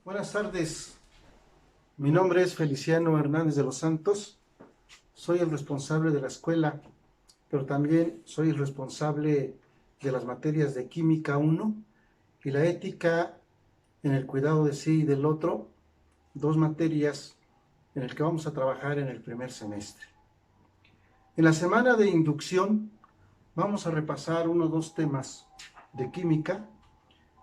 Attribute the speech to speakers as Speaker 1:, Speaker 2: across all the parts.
Speaker 1: Buenas tardes, mi nombre es Feliciano Hernández de los Santos, soy el responsable de la escuela, pero también soy el responsable de las materias de Química 1 y la ética en el cuidado de sí y del otro, dos materias en las que vamos a trabajar en el primer semestre. En la semana de inducción vamos a repasar uno o dos temas de química,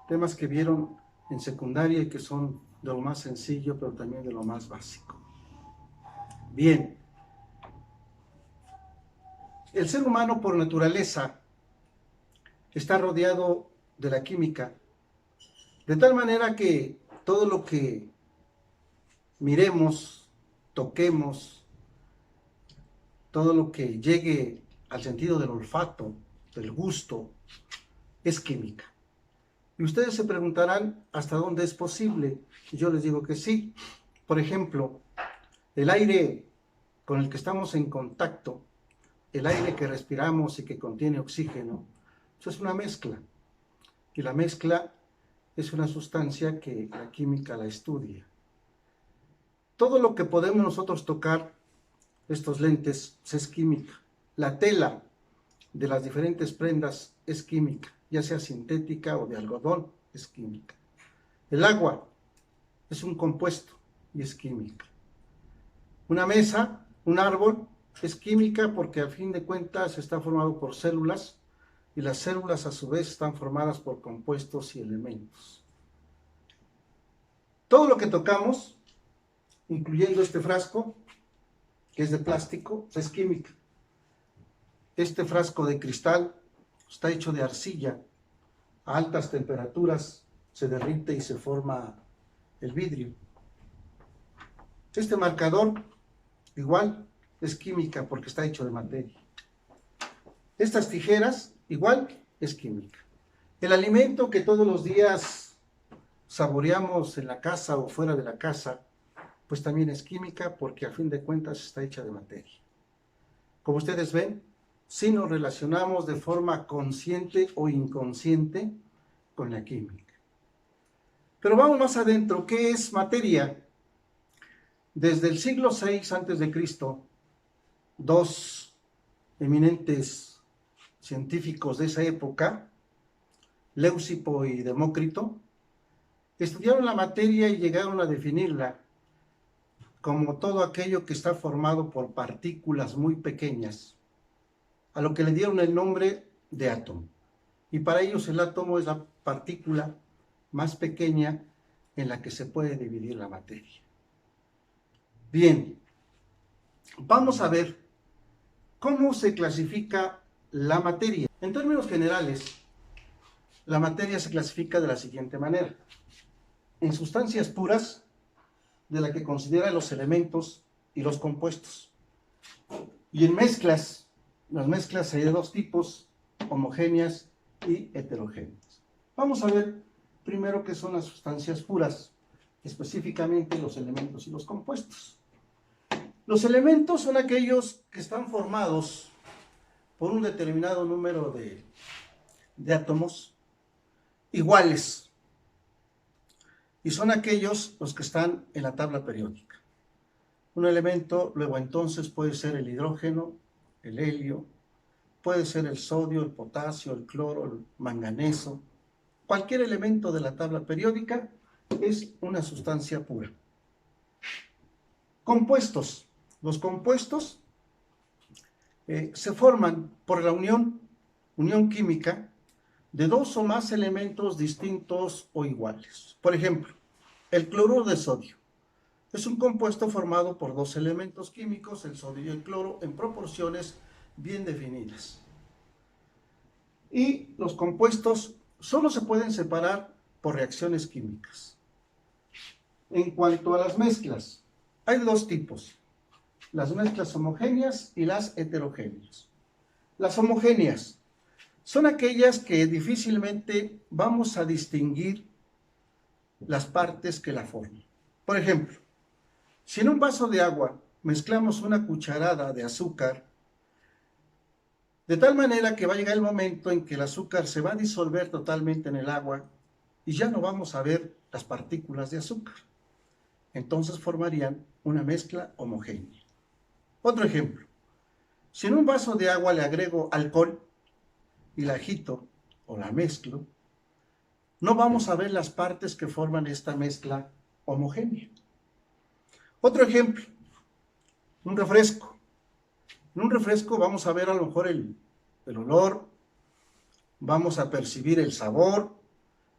Speaker 1: temas que vieron en secundaria y que son de lo más sencillo, pero también de lo más básico. Bien, el ser humano por naturaleza está rodeado de la química, de tal manera que todo lo que miremos, toquemos, todo lo que llegue al sentido del olfato, del gusto, es química. Y ustedes se preguntarán hasta dónde es posible. Y yo les digo que sí. Por ejemplo, el aire con el que estamos en contacto, el aire que respiramos y que contiene oxígeno, eso es una mezcla. Y la mezcla es una sustancia que la química la estudia. Todo lo que podemos nosotros tocar, estos lentes, es química. La tela de las diferentes prendas es química, ya sea sintética o de algodón, es química. El agua es un compuesto y es química. Una mesa, un árbol, es química porque a fin de cuentas está formado por células y las células a su vez están formadas por compuestos y elementos. Todo lo que tocamos, incluyendo este frasco, que es de plástico, es química. Este frasco de cristal está hecho de arcilla. A altas temperaturas se derrite y se forma el vidrio. Este marcador, igual, es química porque está hecho de materia. Estas tijeras, igual, es química. El alimento que todos los días saboreamos en la casa o fuera de la casa, pues también es química porque a fin de cuentas está hecha de materia. Como ustedes ven, sí nos relacionamos de forma consciente o inconsciente con la química. Pero vamos más adentro, ¿qué es materia? Desde el siglo VI a.C., dos eminentes científicos de esa época, Leucipo y Demócrito, estudiaron la materia y llegaron a definirla como todo aquello que está formado por partículas muy pequeñas, a lo que le dieron el nombre de átomo. Y para ellos el átomo es la partícula más pequeña en la que se puede dividir la materia. Bien, vamos a ver cómo se clasifica la materia. En términos generales, la materia se clasifica de la siguiente manera. En sustancias puras, de la que considera los elementos y los compuestos. Y en mezclas, las mezclas hay de dos tipos, homogéneas y heterogéneas. Vamos a ver primero qué son las sustancias puras, específicamente los elementos y los compuestos. Los elementos son aquellos que están formados por un determinado número de átomos iguales, y son aquellos los que están en la tabla periódica. Un elemento, luego entonces, puede ser el hidrógeno, el helio, puede ser el sodio, el potasio, el cloro, el manganeso. Cualquier elemento de la tabla periódica es una sustancia pura. Compuestos. Los compuestos se forman por la unión química de dos o más elementos distintos o iguales. Por ejemplo, el cloruro de sodio es un compuesto formado por dos elementos químicos, el sodio y el cloro, en proporciones bien definidas. Y los compuestos solo se pueden separar por reacciones químicas. En cuanto a las mezclas, hay dos tipos: las mezclas homogéneas y las heterogéneas. Las homogéneas son aquellas que difícilmente vamos a distinguir las partes que la forman. Por ejemplo, si en un vaso de agua mezclamos una cucharada de azúcar, de tal manera que va a llegar el momento en que el azúcar se va a disolver totalmente en el agua y ya no vamos a ver las partículas de azúcar. Entonces formarían una mezcla homogénea. Otro ejemplo, si en un vaso de agua le agrego alcohol y la agito o la mezclo, no vamos a ver las partes que forman esta mezcla homogénea. Otro ejemplo, un refresco. En un refresco vamos a ver a lo mejor el olor, vamos a percibir el sabor,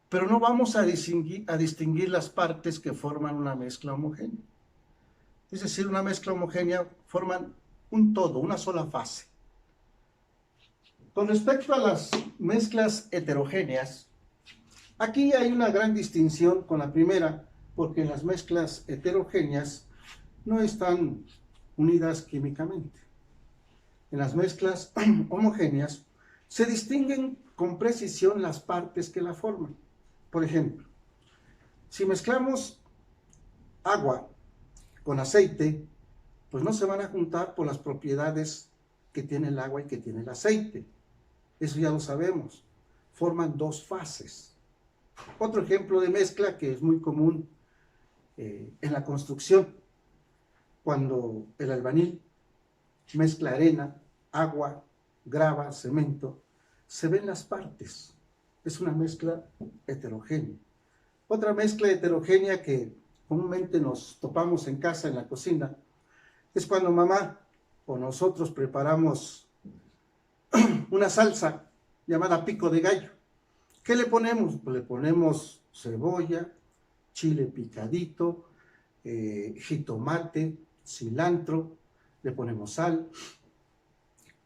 Speaker 1: pero no vamos a distinguir las partes que forman una mezcla homogénea. Es decir, una mezcla homogénea forman un todo, una sola fase. Con respecto a las mezclas heterogéneas, aquí hay una gran distinción con la primera, porque las mezclas heterogéneas no están unidas químicamente. En las mezclas homogéneas se distinguen con precisión las partes que la forman. Por ejemplo, si mezclamos agua con aceite, pues no se van a juntar por las propiedades que tiene el agua y que tiene el aceite. Eso ya lo sabemos. Forman dos fases. Otro ejemplo de mezcla que es muy común en la construcción, cuando el albañil mezcla arena, agua, grava, cemento, se ven las partes. Es una mezcla heterogénea. Otra mezcla heterogénea que comúnmente nos topamos en casa, en la cocina, es cuando mamá o nosotros preparamos una salsa llamada pico de gallo. ¿Qué le ponemos? Pues le ponemos cebolla, chile picadito, jitomate, cilantro, le ponemos sal,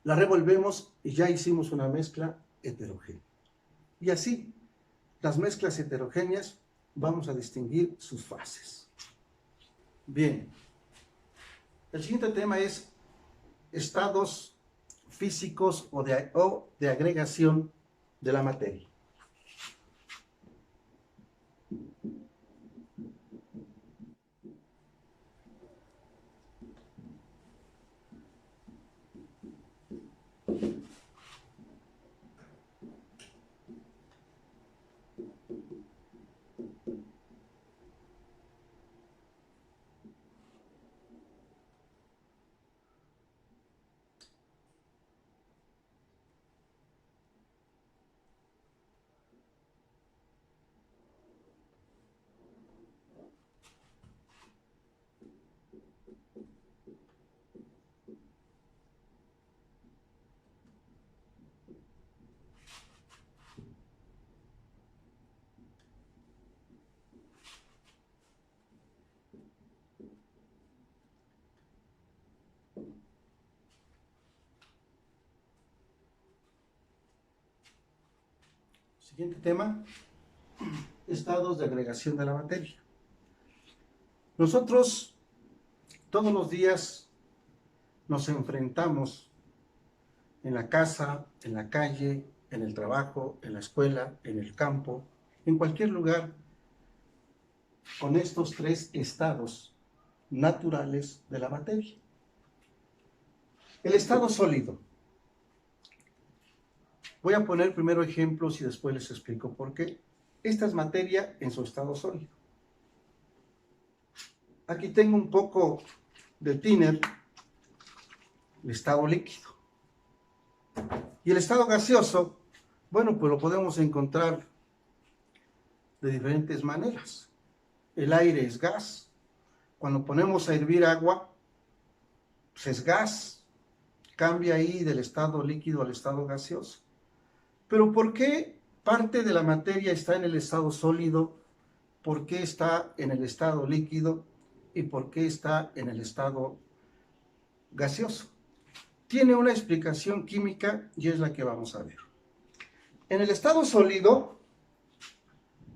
Speaker 1: la revolvemos y ya hicimos una mezcla heterogénea. Y así, las mezclas heterogéneas vamos a distinguir sus fases. Bien, el siguiente tema es estados físicos o de agregación de la materia. Siguiente tema, estados de agregación de la materia. Nosotros todos los días nos enfrentamos en la casa, en la calle, en el trabajo, en la escuela, en el campo, en cualquier lugar, con estos tres estados naturales de la materia. El estado sólido. Voy a poner primero ejemplos y después les explico por qué. Esta es materia en su estado sólido. Aquí tengo un poco de thinner, el estado líquido. Y el estado gaseoso, bueno, pues lo podemos encontrar de diferentes maneras. El aire es gas. Cuando ponemos a hervir agua, pues es gas. Cambia ahí del estado líquido al estado gaseoso. Pero ¿por qué parte de la materia está en el estado sólido? ¿Por qué está en el estado líquido? ¿Y por qué está en el estado gaseoso? Tiene una explicación química y es la que vamos a ver. En el estado sólido,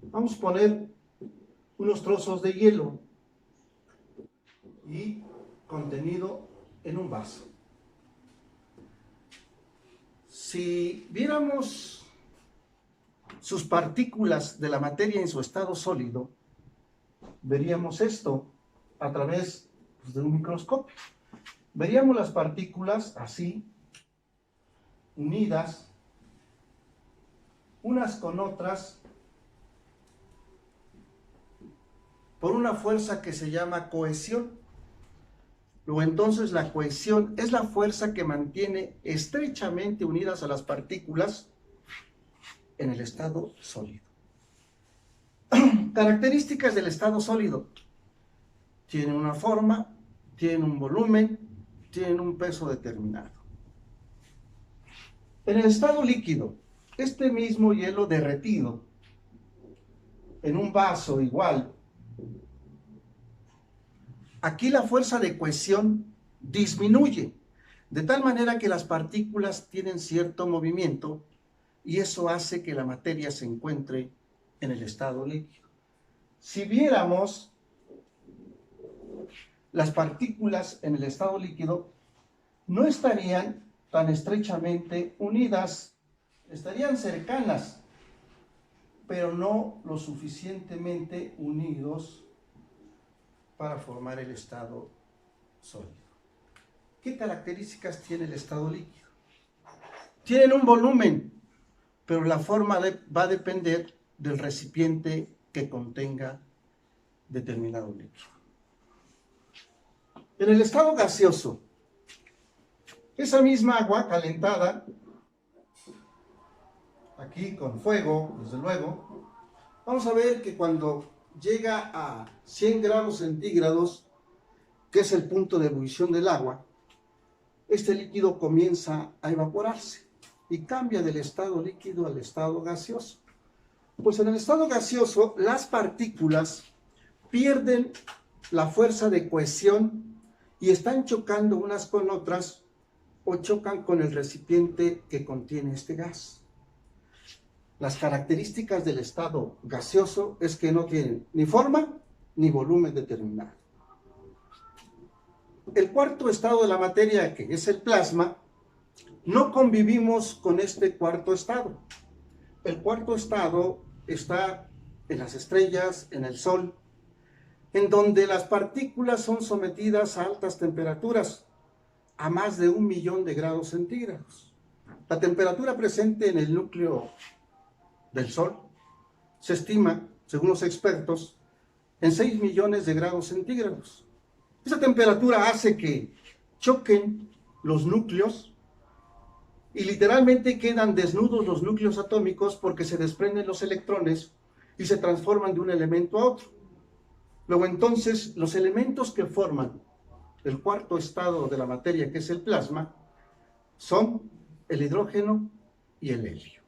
Speaker 1: vamos a poner unos trozos de hielo y contenido en un vaso. Si viéramos sus partículas de la materia en su estado sólido, veríamos esto a través de un microscopio. Veríamos las partículas así, unidas, unas con otras, por una fuerza que se llama cohesión. Luego entonces la cohesión es la fuerza que mantiene estrechamente unidas a las partículas en el estado sólido. Características del estado sólido. Tiene una forma, tiene un volumen, tiene un peso determinado. En el estado líquido, este mismo hielo derretido en un vaso igual, aquí la fuerza de cohesión disminuye, de tal manera que las partículas tienen cierto movimiento y eso hace que la materia se encuentre en el estado líquido. Si viéramos las partículas en el estado líquido, no estarían tan estrechamente unidas, estarían cercanas, pero no lo suficientemente unidos para formar el estado sólido. ¿Qué características tiene el estado líquido? Tienen un volumen, pero la forma va a depender del recipiente que contenga determinado líquido. En el estado gaseoso, esa misma agua calentada, aquí con fuego, desde luego, vamos a ver que cuando llega a 100 grados centígrados, que es el punto de ebullición del agua, este líquido comienza a evaporarse y cambia del estado líquido al estado gaseoso. Pues en el estado gaseoso, las partículas pierden la fuerza de cohesión y están chocando unas con otras o chocan con el recipiente que contiene este gas. Las características del estado gaseoso es que no tienen ni forma ni volumen determinado. El cuarto estado de la materia, que es el plasma, no convivimos con este cuarto estado. El cuarto estado está en las estrellas, en el Sol, en donde las partículas son sometidas a altas temperaturas, a más de 1 millón de grados centígrados. La temperatura presente en el núcleo del Sol se estima, según los expertos, en 6 millones de grados centígrados. Esa temperatura hace que choquen los núcleos y literalmente quedan desnudos los núcleos atómicos porque se desprenden los electrones y se transforman de un elemento a otro. Luego entonces los elementos que forman el cuarto estado de la materia, que es el plasma, son el hidrógeno y el helio.